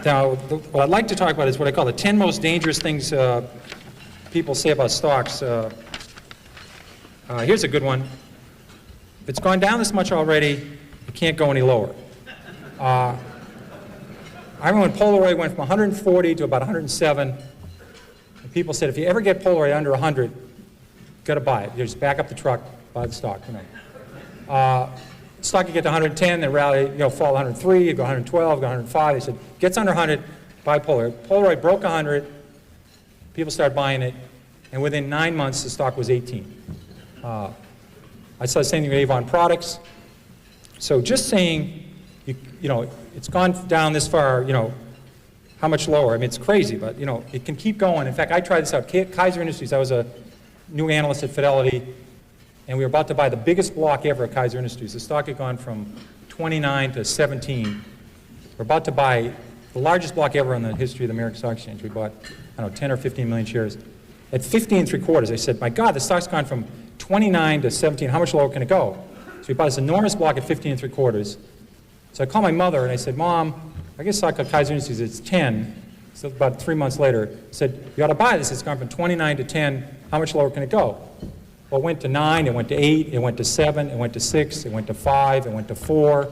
Now, what I'd like to talk about is what I call the 10 most dangerous things people say about stocks. Here's a good one. If it's gone down this much already, it can't go any lower. I remember when Polaroid went from 140 to about 107, and people said, if you ever get Polaroid under 100, you've got to buy it. You just back up the truck, buy the stock. Stock you get to 110, then rally, fall 103, you go 112, go 105. They said, gets under 100, buy Polaroid. Polaroid broke 100, people started buying it, and within 9 months, the stock was 18. I saw the same thing with Avon Products. So just saying, it's gone down this far, how much lower? I mean, it's crazy, but, it can keep going. In fact, I tried this out. Kaiser Industries, I was a new analyst at Fidelity, and we were about to buy the biggest block ever at Kaiser Industries. The stock had gone from 29 to 17. We're about to buy the largest block ever in the history of the American Stock Exchange. We bought, 10 or 15 million shares. At 15 3/4, I said, my God, the stock's gone from 29 to 17. How much lower can it go? So we bought this enormous block at 15 3/4. So I called my mother and I said, Mom, I guess stock at Kaiser Industries, it's 10. So about 3 months later, I said, you ought to buy this. It's gone from 29 to 10. How much lower can it go? Well, it went to 9, it went to 8, it went to 7, it went to 6, it went to 5, it went to 4.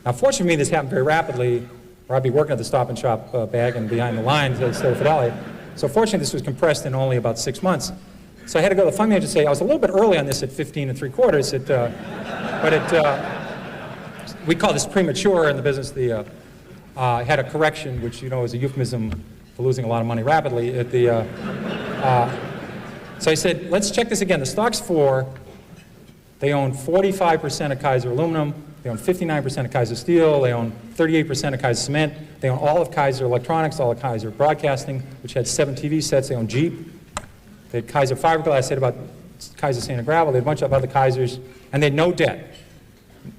Now, fortunately for me, this happened very rapidly, or I'd be working at the Stop and Shop bagging behind the lines instead of Fidelity. So fortunately, this was compressed in only about 6 months. So I had to go to the fund manager and say, I was a little bit early on this at 15 3/4, we call this premature in the business. I had a correction, which is a euphemism for losing a lot of money rapidly. So I said, let's check this again. The stock's 4. They own 45% of Kaiser Aluminum. They own 59% of Kaiser Steel. They own 38% of Kaiser Cement. They own all of Kaiser Electronics, all of Kaiser Broadcasting, which had 7 TV sets. They own Jeep. They had Kaiser Fiberglass. I said about Kaiser Sand and Gravel. They had a bunch of other Kaisers, and they had no debt.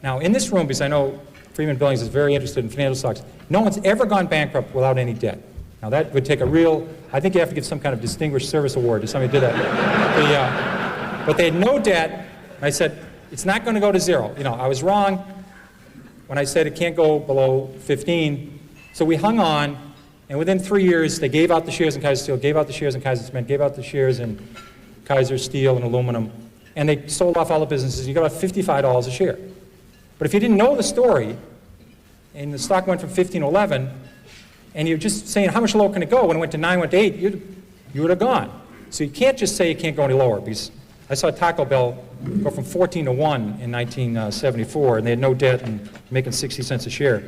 Now, in this room, because I know Freeman Billings is very interested in financial stocks, no one's ever gone bankrupt without any debt. Now, that would take a real, I think you have to give some kind of distinguished service award to somebody who did that. But they had no debt. I said, it's not going to go to 0. I was wrong when I said it can't go below 15. So we hung on, and within 3 years, they gave out the shares in Kaiser Steel, gave out the shares in Kaiser Cement, gave out the shares in Kaiser Steel and Aluminum, and they sold off all the businesses. You got about $55 a share. But if you didn't know the story, and the stock went from 15 to 11, and you're just saying how much lower can it go, when it went to 9, went to 8, you would have gone. So you can't just say it can't go any lower, because I saw Taco Bell go from 14 to 1 in 1974, and they had no debt and making 60 cents a share.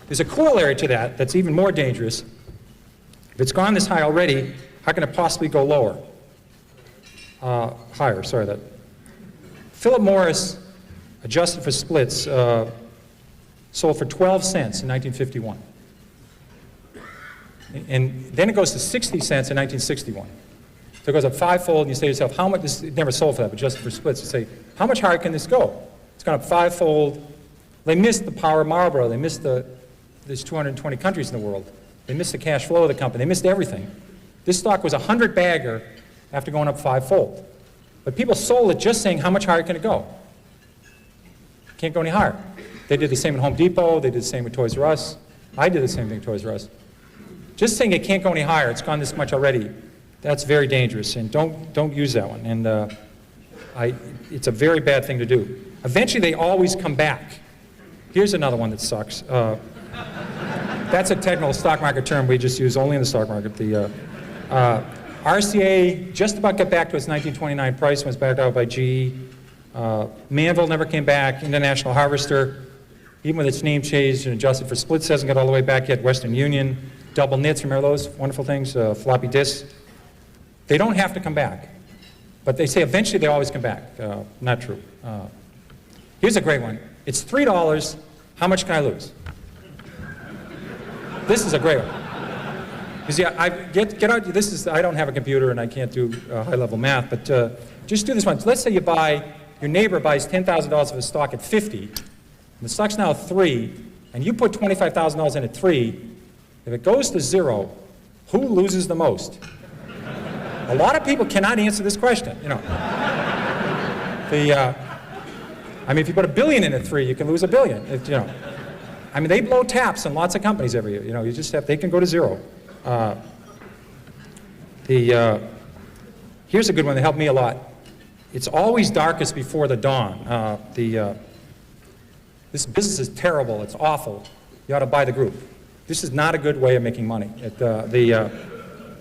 There's a corollary to that that's even more dangerous. If it's gone this high already, how can it possibly go lower? Higher, sorry. That Philip Morris, adjusted for splits, sold for 12 cents in 1951. And then it goes to 60 cents in 1961. So it goes up 5-fold, and you say to yourself, how much, it never sold for that, but just for splits, you say, how much higher can this go? It's gone up 5-fold. They missed the power of Marlboro. They missed there's 220 countries in the world. They missed the cash flow of the company. They missed everything. This stock was a 100-bagger after going up 5-fold. But people sold it just saying, how much higher can it go? Can't go any higher. They did the same at Home Depot. They did the same with Toys R Us. I did the same thing at Toys R Us. Just saying it can't go any higher, it's gone this much already, that's very dangerous, and don't use that one. And it's a very bad thing to do. Eventually, they always come back. Here's another one that sucks. That's a technical stock market term we just use only in the stock market. The RCA just about got back to its 1929 price, was backed out by GE. Manville never came back. International Harvester, even with its name changed and adjusted for splits, hasn't got all the way back yet. Western Union, double knits, remember those wonderful things? Floppy disks. They don't have to come back. But they say eventually they always come back. Not true. Here's a great one. It's $3. How much can I lose? This is a great one. Because get out. I don't have a computer and I can't do high-level math, but just do this one. So let's say your neighbor buys $10,000 of a stock at 50, and the stock's now 3, and you put $25,000 in at 3. If it goes to 0, who loses the most? A lot of people cannot answer this question. I mean, if you put $1 billion in at 3, you can lose $1 billion. I mean, they blow taps in lots of companies every year. You know, you just have, they can go to zero. Here's a good one that helped me a lot. It's always darkest before the dawn. This business is terrible. It's awful. You ought to buy the group. This is not a good way of making money.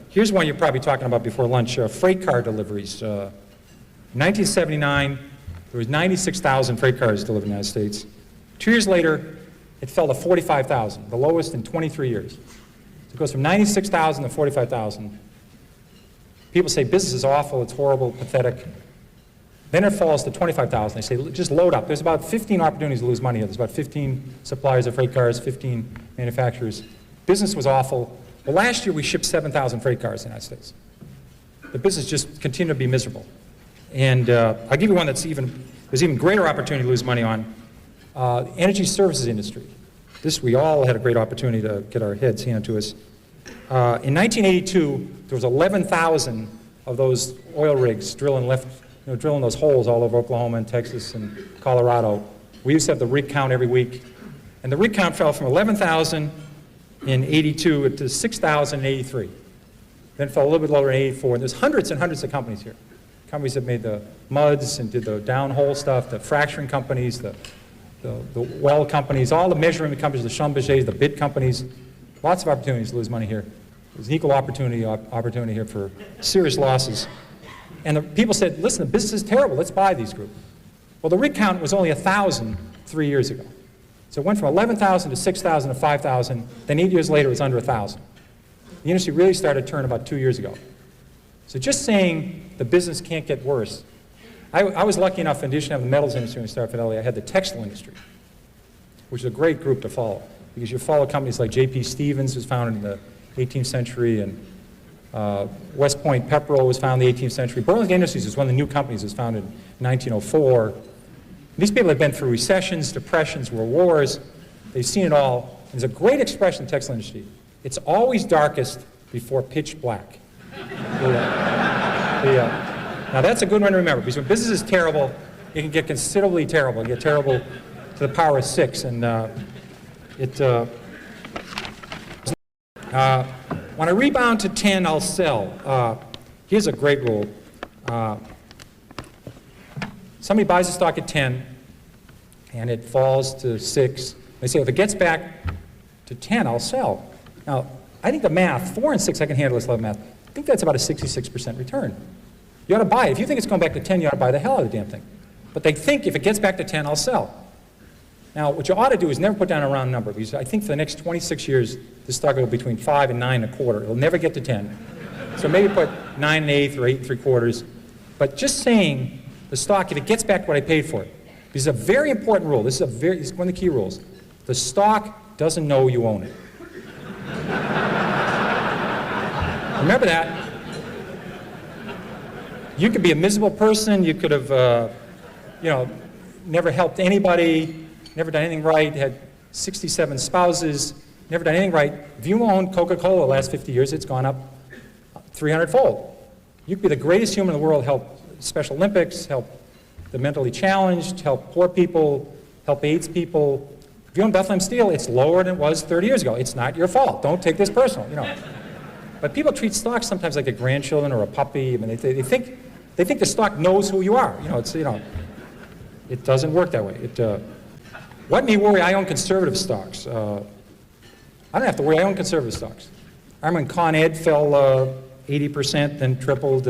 Here's one you're probably talking about before lunch, freight car deliveries. In 1979, there was 96,000 freight cars delivered in the United States. 2 years later, it fell to 45,000, the lowest in 23 years. So it goes from 96,000 to 45,000. People say business is awful, it's horrible, pathetic. Then it falls to 25,000. They say, just load up. There's about 15 opportunities to lose money here. There's about 15 suppliers of freight cars, 15 manufacturers. Business was awful. Well, last year we shipped 7,000 freight cars in the United States. The business just continued to be miserable. And I'll give you one there's even greater opportunity to lose money on. Energy services industry. This, we all had a great opportunity to get our heads handed to us. In 1982, there was 11,000 of those oil rigs drilling those holes all over Oklahoma and Texas and Colorado. We used to have the rig count every week. And the rig count fell from 11,000 in 82 to 6,000 in 83. Then it fell a little bit lower in 84. And there's hundreds and hundreds of companies here. Companies that made the muds and did the downhole stuff, the fracturing companies, the well companies, all the measurement companies, the Schlumbergers, the bid companies. Lots of opportunities to lose money here. There's an equal opportunity here for serious losses. And the people said, listen, the business is terrible, let's buy these groups. Well, the rig count was only 1,000 3 years ago. So it went from 11,000 to 6,000 to 5,000, then 8 years later it was under 1,000. The industry really started to turn about 2 years ago. So just saying the business can't get worse. I was lucky enough, in addition to having the metals industry when I started Fidelity, I had the textile industry, which is a great group to follow, because you follow companies like J.P. Stevens, was founded in the 18th century, and West Point Pepperell was founded in the 18th century. Burlington Industries was one of the new companies that was founded in 1904. These people have been through recessions, depressions, world wars. They've seen it all. There's a great expression in the textile industry. It's always darkest before pitch black. Now that's a good one to remember, because when business is terrible, it can get considerably terrible. It can get terrible to the power of 6. And when I rebound to 10, I'll sell. Here's a great rule. Somebody buys a stock at 10, and it falls to 6. They say, if it gets back to 10, I'll sell. Now, I think the math, 4 and 6, I can handle this level of math. I think that's about a 66% return. You ought to buy it. If you think it's going back to 10, you ought to buy the hell out of the damn thing. But they think if it gets back to 10, I'll sell. Now, what you ought to do is never put down a round number, because I think for the next 26 years, this stock will go between 5 and 9 and a quarter. It'll never get to 10. So maybe put 9 and 1/8 or 8 and 3/4. But just saying the stock, if it gets back what I paid for it, this is a very important rule. This is one of the key rules. The stock doesn't know you own it. Remember that. You could be a miserable person. You could have, never helped anybody, never done anything right, had 67 spouses, never done anything right. If you own Coca-Cola the last 50 years, it's gone up 300-fold. You could be the greatest human in the world, help Special Olympics, help the mentally challenged, help poor people, help AIDS people. If you own Bethlehem Steel, it's lower than it was 30 years ago. It's not your fault. Don't take this personal, But people treat stocks sometimes like their grandchildren or a puppy. I mean, they think the stock knows who you are. It doesn't work that way. What may worry? I own conservative stocks. I don't have to worry. I own conservative stocks. I remember when Con Ed fell 80%, then tripled.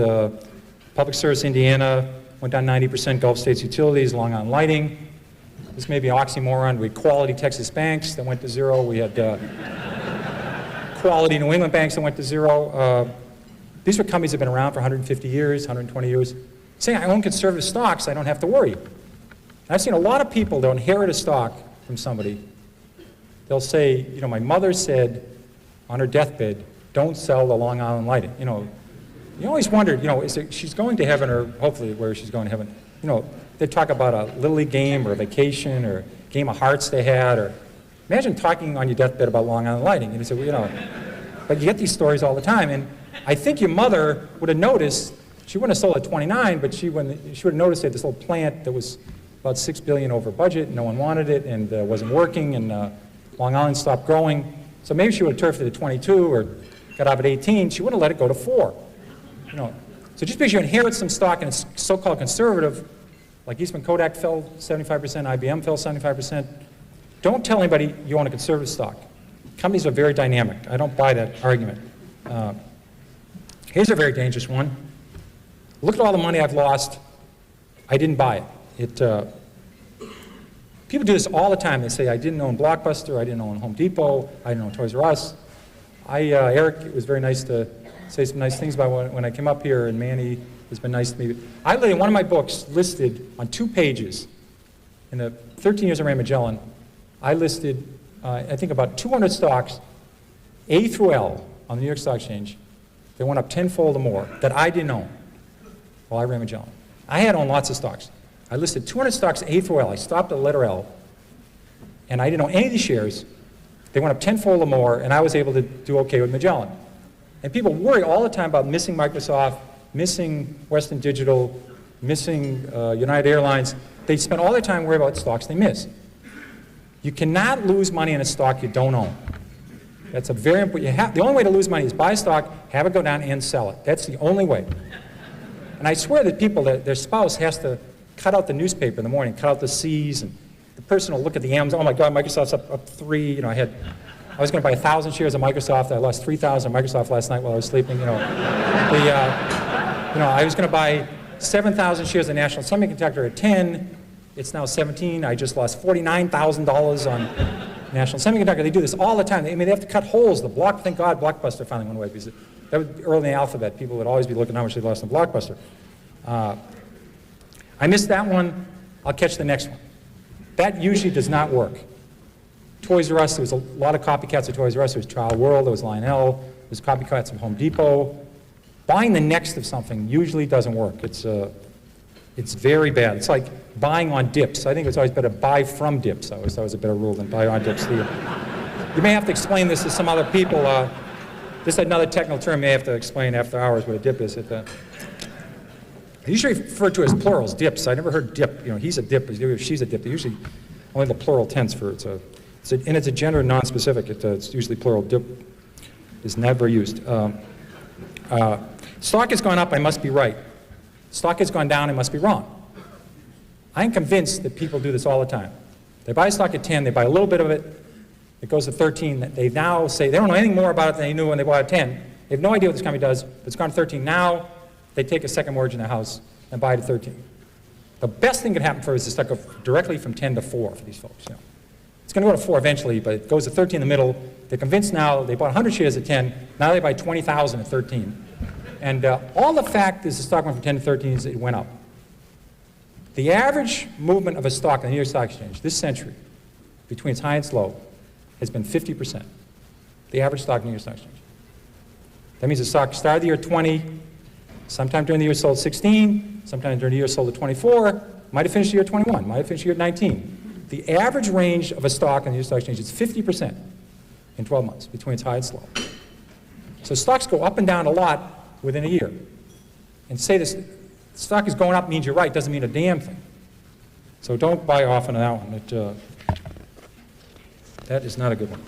Public Service Indiana went down 90%. Gulf States Utilities, Long Island Lighting. This may be an oxymoron. We had Quality Texas Banks that went to zero. We had Quality New England banks that went to zero. These were companies that have been around for 150 years, 120 years. Saying I own conservative stocks, I don't have to worry. And I've seen a lot of people, they'll inherit a stock from somebody. They'll say, my mother said on her deathbed, don't sell the Long Island Lighting. You always wondered, she's going to heaven, or hopefully where she's going to heaven. They talk about a Little League game or a vacation or a game of hearts they had, or imagine talking on your deathbed about Long Island Lighting. And you say, but you get these stories all the time. And I think your mother would have noticed, she wouldn't have sold at 29, but she would have noticed they had this little plant that was about $6 billion over budget, and no one wanted it, and wasn't working, and Long Island stopped growing. So maybe she would have turfed it at 22 or got up at 18. She wouldn't have let it go to 4. You know, so just because you inherit some stock and it's so-called conservative, like Eastman Kodak fell 75%, IBM fell 75%, don't tell anybody you own a conservative stock. Companies are very dynamic. I don't buy that argument. Here's a very dangerous one. Look at all the money I've lost. I didn't buy it. People do this all the time. They say, I didn't own Blockbuster, I didn't own Home Depot, I didn't own Toys R Us. Eric, it was very nice to say some nice things about when I came up here, and Manny has been nice to me. I literally, one of my books listed on 2 pages, in the 13 years I ran Magellan, I listed, I think about 200 stocks, A through L, on the New York Stock Exchange. They went up tenfold or more that I didn't own while I ran Magellan. I had owned lots of stocks. I listed 200 stocks A through L. I stopped at the letter L, and I didn't own any of these shares. They went up tenfold or more, and I was able to do okay with Magellan. And people worry all the time about missing Microsoft, missing Western Digital, missing United Airlines. They spend all their time worrying about stocks they miss. You cannot lose money in a stock you don't own. That's a very important, the only way to lose money is buy a stock, have it go down, and sell it. That's the only way. And I swear that people, their spouse has to cut out the newspaper in the morning, cut out the C's, and the person will look at the Amazon, oh my God, Microsoft's up 3, you know, I was going to buy 1,000 shares of Microsoft, I lost 3,000 of Microsoft last night while I was sleeping, you know. I was going to buy 7,000 shares of National Semiconductor at 10, it's now 17, I just lost $49,000 on National Semiconductor. They do this all the time. They have to cut holes. Thank God Blockbuster finally went away, because that was early in the alphabet. People would always be looking how much they lost on Blockbuster. I missed that one. I'll catch the next one. That usually does not work. Toys R Us, there was a lot of copycats of Toys R Us. There was Child World, there was Lionel, there was copycats of Home Depot. Buying the next of something usually doesn't work. It's very bad. It's like buying on dips. I think it's always better to buy from dips. I always thought it was a better rule than buy on dips. You may have to explain this to some other people. This is another technical term you may have to explain after hours what a dip is. I usually refer to it as plurals, dips. I never heard dip. You know, he's a dip, she's a dip. They're usually only the plural tense for it. And it's a gender non-specific. It's usually plural. Dip is never used. Stock has gone up, I must be right. Stock has gone down, I must be wrong. I'm convinced that people do this all the time. They buy stock at 10, they buy a little bit of it, it goes to 13, they now say they don't know anything more about it than they knew when they bought at 10. They have no idea what this company does, but it's gone to 13. Now, they take a second mortgage in their house and buy it at 13. The best thing that could happen for us is to go directly from 10 to 4 for these folks. You know. It's going to go to 4 eventually, but it goes to 13 in the middle. They're convinced now, they bought 100 shares at 10, now they buy 20,000 at 13. And all the fact is the stock went from 10 to 13 is it went up. The average movement of a stock in the New York Stock Exchange this century, between its high and its low, has been 50%. The average stock in the New York Stock Exchange. That means the stock started the year 20, sometime during the year sold 16, sometime during the year sold at 24, might have finished the year 21, might have finished the year 19. The average range of a stock in the New York Stock Exchange is 50% in 12 months, between its high and its low. So stocks go up and down a lot within a year. And say this stock is going up means you're right, doesn't mean a damn thing. So don't buy often on that one. That is not a good one.